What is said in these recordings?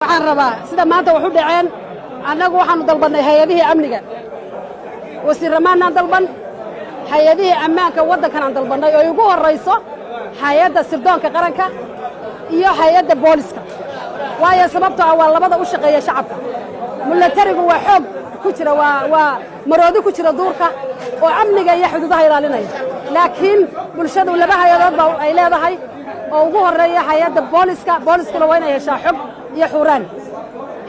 waxaan rabaa sida maanta wuxuu dhaceen annagu waxaanu dalbannay hay-adihii amniga wasiirramaannaan dalban hay-adihii ammaanka waddankan aan dalbannay oo ugu horrayso hay-adda sirdoonka qaranka iyo hay-adda booliska waayo sababtoo ah waa labada u shaqeeya shacabka milatarigu waa xoog ku jira waa maroodi ku jira duurka oo amniga iyo xuduudaha ilaalinaya laakiin bulshadu laba hay-adood baa ay leedahay oo ugu horreeya hay-adda booliskuna waa inay heshaa xog iyo xuuraan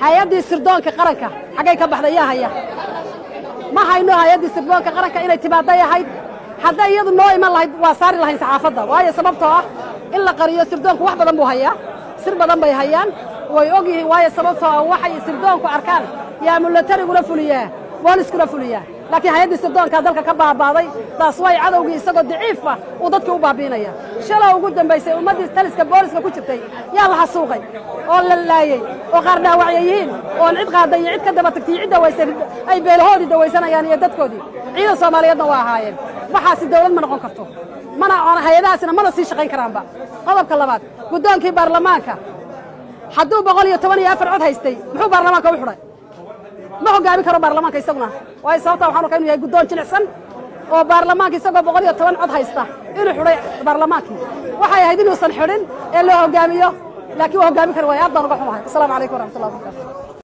hay-addii sirdoonka qaranka xaggay ka baxday yaa haya ma hayno hay-addii sirdoonka qaranka inay timaaday ahayd hadday iyadu noo iman lahayd waa saari lahayn saxaafadda waayo sababtoo ah in la qariyo sirdoonku wax badan buu hayaa sir badan bay hayaan way og yihiin waayo sababtoo ah waxay sirdoonku arkaan yaa milatariguna fuliyaa booliskuna fuliyaa laakiin hay-addii sirdoonkaa dalka ka baabaaday taas way cadowgii isagoo daciif ah uu dadka u baabiinaya shalay ugu dambaysay ummaddii taliska booliska ku jirtay yaa la xasuuqay oo la laayey oo qaar dhaawacya yihiin oon cid qaaday iyo cid ka daba tagtay cid dawaysay ay beelahoodii dawaysanayaan iyo dadkoodii ciidan soomaaliyeedna waa ahaayeen waxaasi dawlad ma noqon karto mana hay-adahaasina mana sii shaqayn karaanba qodobka labaad guddoonkii baarlamaanka hadduu 114 cod haystay muxuu baarlamaanka u xidhay ma hogaami karo baarlamaanka isaguna waayo sababtaa waxaanu ka inuu yahay guddoon jilicsan oo baarlamaanka isagoo 110 cod haysta inuu xidhay baarlamaankii waxay ahayd inuusan xidhin ee loo hogaamiyo laakiin waa hogaami kari waayo aad baan uga xumahay asalaamu calaykum waraxmatullahi wabarakatu